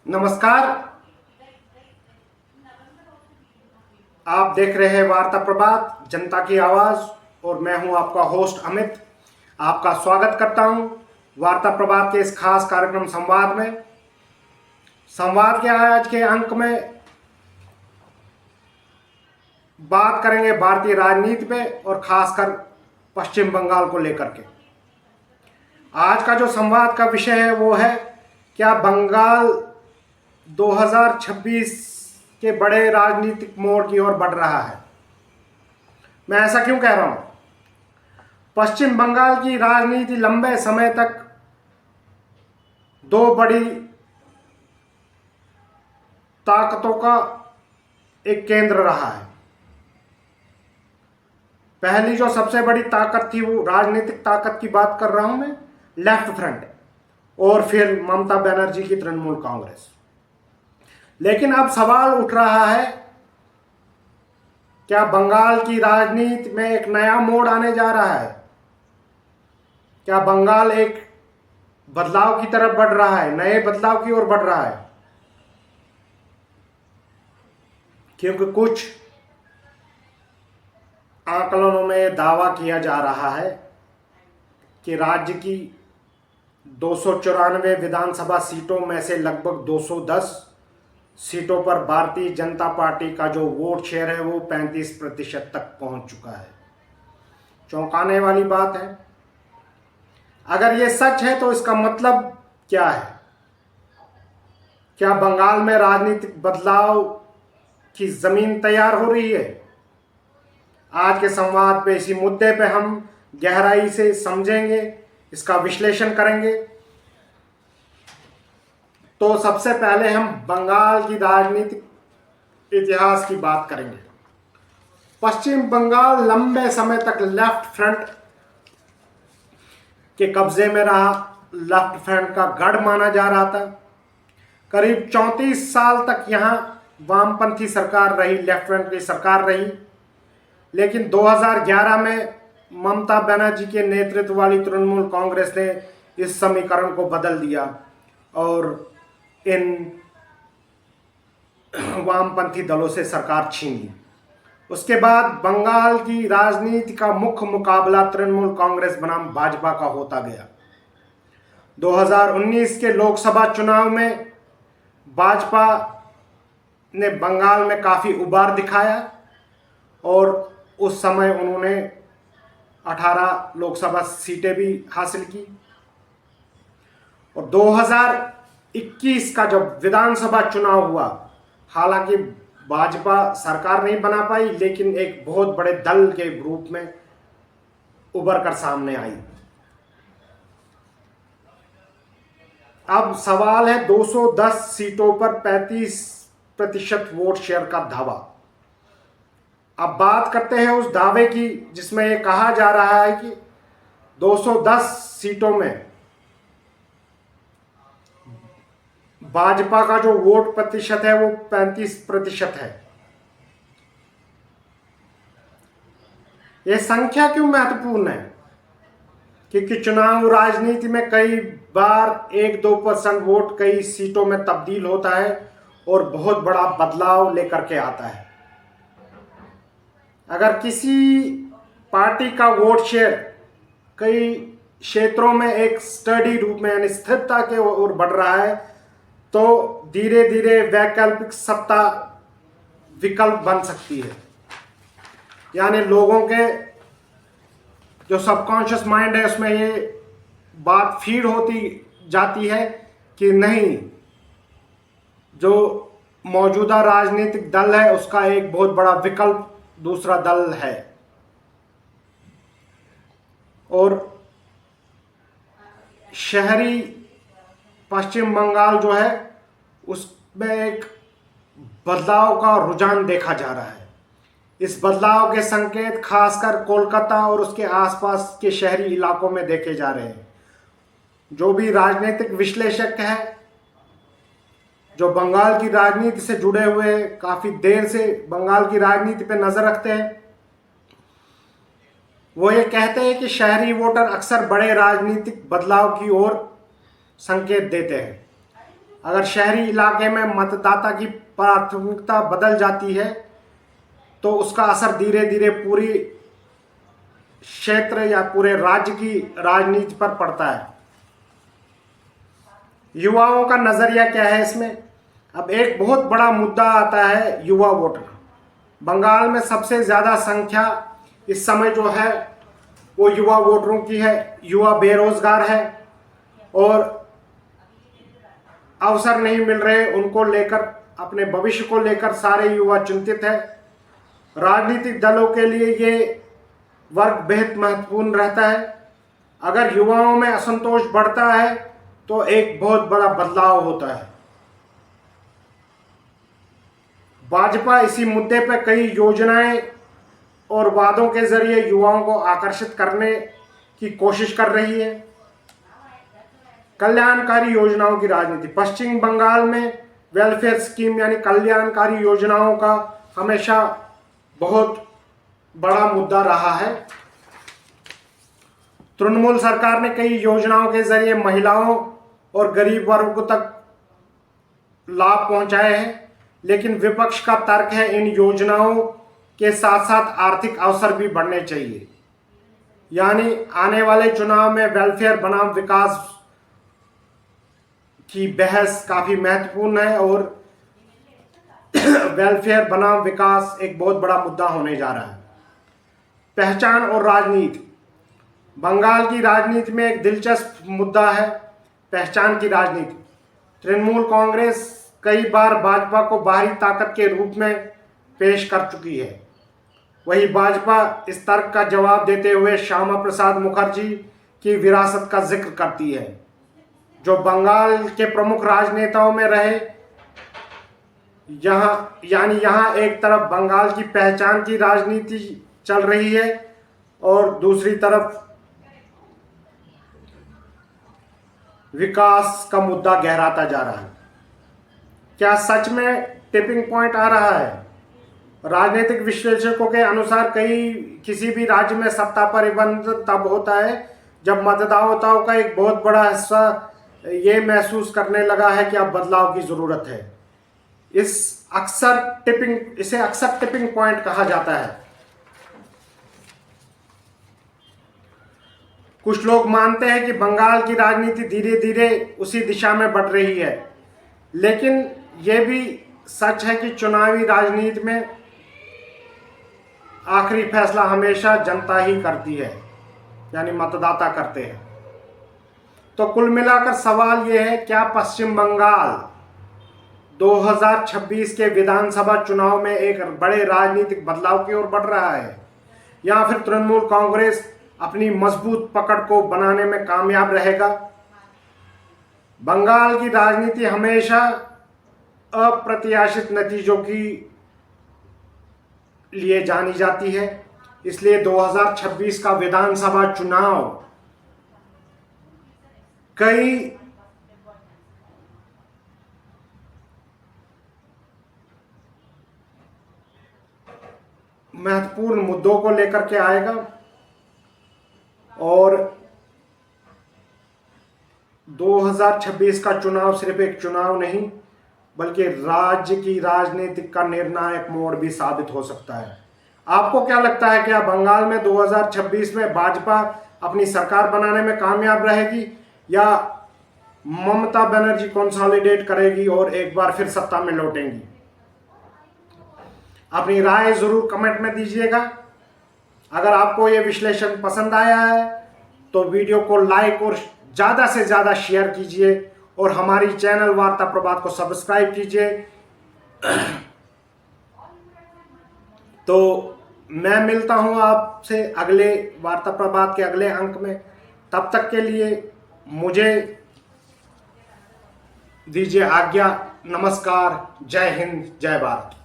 नमस्कार। आप देख रहे हैं वार्ता प्रभात जनता की आवाज़ और मैं हूं आपका होस्ट अमित। आपका स्वागत करता हूं वार्ता प्रभात के इस खास कार्यक्रम संवाद में। संवाद के आज के अंक में बात करेंगे भारतीय राजनीति पे और खासकर पश्चिम बंगाल को लेकर के। आज का जो संवाद का विषय है वो है, क्या बंगाल 2026 के बड़े राजनीतिक मोड़ की ओर बढ़ रहा है। मैं ऐसा क्यों कह रहा हूं? पश्चिम बंगाल की राजनीति लंबे समय तक दो बड़ी ताकतों का एक केंद्र रहा है। पहली जो सबसे बड़ी ताकत थी वो राजनीतिक ताकत की बात कर रहा हूं मैं, लेफ्ट फ्रंट, और फिर ममता बनर्जी की तृणमूल कांग्रेस। लेकिन अब सवाल उठ रहा है, क्या बंगाल की राजनीति में एक नया मोड़ आने जा रहा है? क्या बंगाल एक बदलाव की तरफ बढ़ रहा है, नए बदलाव की ओर बढ़ रहा है? क्योंकि कुछ आकलनों में दावा किया जा रहा है कि राज्य की 294 विधानसभा सीटों में से लगभग 210 सीटों पर भारतीय जनता पार्टी का जो वोट शेयर है वो 35% तक पहुंच चुका है। चौंकाने वाली बात है। अगर ये सच है तो इसका मतलब क्या है? क्या बंगाल में राजनीतिक बदलाव की जमीन तैयार हो रही है? आज के संवाद पे इसी मुद्दे पे हम गहराई से समझेंगे, इसका विश्लेषण करेंगे। तो सबसे पहले हम बंगाल की राजनीतिक इतिहास की बात करेंगे। पश्चिम बंगाल लंबे समय तक लेफ्ट फ्रंट के कब्जे में रहा, लेफ्ट फ्रंट का गढ़ माना जा रहा था। करीब 34 साल तक यहाँ वामपंथी सरकार रही, लेफ्ट फ्रंट की सरकार रही। लेकिन 2011 में ममता बनर्जी के नेतृत्व वाली तृणमूल कांग्रेस ने इस समीकरण को बदल दिया और इन वामपंथी दलों से सरकार छीन ली। उसके बाद बंगाल की राजनीति का मुख्य मुकाबला तृणमूल कांग्रेस बनाम भाजपा का होता गया। 2019 के लोकसभा चुनाव में भाजपा ने बंगाल में काफ़ी उबार दिखाया और उस समय उन्होंने 18 लोकसभा सीटें भी हासिल की। और 2021 का जब विधानसभा चुनाव हुआ, हालांकि भाजपा सरकार नहीं बना पाई, लेकिन एक बहुत बड़े दल के रूप में उभर कर सामने आई। अब सवाल है 210 सीटों पर 35% वोट शेयर का दावा। अब बात करते हैं उस दावे की जिसमें यह कहा जा रहा है कि 210 सीटों में भाजपा का जो वोट प्रतिशत है वो 35% है। यह संख्या क्यों महत्वपूर्ण है? क्योंकि चुनाव राजनीति में कई बार 1-2% वोट कई सीटों में तब्दील होता है और बहुत बड़ा बदलाव लेकर के आता है। अगर किसी पार्टी का वोट शेयर कई क्षेत्रों में एक स्टडी रूप में यानी स्थिरता के ओर बढ़ रहा है तो धीरे धीरे वैकल्पिक सत्ता विकल्प बन सकती है। यानी लोगों के जो सबकॉन्शियस माइंड है उसमें ये बात फीड होती जाती है कि नहीं, जो मौजूदा राजनीतिक दल है उसका एक बहुत बड़ा विकल्प दूसरा दल है। और शहरी पश्चिम बंगाल जो है उसमें एक बदलाव का रुझान देखा जा रहा है। इस बदलाव के संकेत खासकर कोलकाता और उसके आसपास के शहरी इलाकों में देखे जा रहे हैं। जो भी राजनीतिक विश्लेषक हैं, जो बंगाल की राजनीति से जुड़े हुए काफ़ी देर से बंगाल की राजनीति पे नज़र रखते हैं, वो ये कहते हैं कि शहरी वोटर अक्सर बड़े राजनीतिक बदलाव की ओर संकेत देते हैं। अगर शहरी इलाके में मतदाता की प्राथमिकता बदल जाती है तो उसका असर धीरे धीरे पूरी क्षेत्र या पूरे राज्य की राजनीति पर पड़ता है। युवाओं का नजरिया क्या है इसमें? अब एक बहुत बड़ा मुद्दा आता है युवा वोटर। बंगाल में सबसे ज्यादा संख्या इस समय जो है वो युवा वोटरों की है। युवा बेरोजगार है और अवसर नहीं मिल रहे, उनको लेकर, अपने भविष्य को लेकर सारे युवा चिंतित है। राजनीतिक दलों के लिए ये वर्ग बेहद महत्वपूर्ण रहता है। अगर युवाओं में असंतोष बढ़ता है तो एक बहुत बड़ा बदलाव होता है। भाजपा इसी मुद्दे पर कई योजनाएं और वादों के जरिए युवाओं को आकर्षित करने की कोशिश कर रही है। कल्याणकारी योजनाओं की राजनीति। पश्चिम बंगाल में वेलफेयर स्कीम यानी कल्याणकारी योजनाओं का हमेशा बहुत बड़ा मुद्दा रहा है। तृणमूल सरकार ने कई योजनाओं के जरिए महिलाओं और गरीब वर्ग तक लाभ पहुंचाए हैं, लेकिन विपक्ष का तर्क है इन योजनाओं के साथ साथ आर्थिक अवसर भी बढ़ने चाहिए। यानी आने वाले चुनाव में वेलफेयर बनाम विकास की बहस काफी महत्वपूर्ण है और वेलफेयर बनाम विकास एक बहुत बड़ा मुद्दा होने जा रहा है। पहचान और राजनीति। बंगाल की राजनीति में एक दिलचस्प मुद्दा है पहचान की राजनीति। तृणमूल कांग्रेस कई बार भाजपा को बाहरी ताकत के रूप में पेश कर चुकी है। वही भाजपा इस तर्क का जवाब देते हुए श्यामा प्रसाद मुखर्जी की विरासत का जिक्र करती है, जो बंगाल के प्रमुख राजनेताओं में रहे। यहाँ एक तरफ बंगाल की पहचान की राजनीति चल रही है और दूसरी तरफ विकास का मुद्दा गहराता जा रहा है। क्या सच में टिपिंग पॉइंट आ रहा है? राजनीतिक विश्लेषकों के अनुसार किसी भी राज्य में सत्ता परिवर्तन तब होता है जब मतदाताओं का एक बहुत बड़ा हिस्सा ये महसूस करने लगा है कि अब बदलाव की जरूरत है। इसे अक्सर टिपिंग पॉइंट कहा जाता है। कुछ लोग मानते हैं कि बंगाल की राजनीति धीरे धीरे उसी दिशा में बढ़ रही है, लेकिन यह भी सच है कि चुनावी राजनीति में आखिरी फैसला हमेशा जनता ही करती है, यानी मतदाता करते हैं। तो कुल मिलाकर सवाल यह है, क्या पश्चिम बंगाल 2026 के विधानसभा चुनाव में एक बड़े राजनीतिक बदलाव की ओर बढ़ रहा है, या फिर तृणमूल कांग्रेस अपनी मजबूत पकड़ को बनाने में कामयाब रहेगा? बंगाल की राजनीति हमेशा अप्रत्याशित नतीजों की लिए जानी जाती है, इसलिए 2026 का विधानसभा चुनाव कई महत्वपूर्ण मुद्दों को लेकर के आएगा और 2026 का चुनाव सिर्फ एक चुनाव नहीं बल्कि राज्य की राजनीतिक का निर्णायक मोड़ भी साबित हो सकता है। आपको क्या लगता है, क्या बंगाल में 2026 में भाजपा अपनी सरकार बनाने में कामयाब रहेगी या ममता बनर्जी कंसोलिडेट करेगी और एक बार फिर सत्ता में लौटेंगी? अपनी राय जरूर कमेंट में दीजिएगा। अगर आपको यह विश्लेषण पसंद आया है तो वीडियो को लाइक और ज़्यादा से ज़्यादा शेयर कीजिए और हमारी चैनल वार्ता प्रभात को सब्सक्राइब कीजिए। तो मैं मिलता हूं आपसे अगले वार्ता प्रभात के अगले अंक में। तब तक के लिए मुझे दीजिए आज्ञा। नमस्कार, जय हिंद, जय भारत।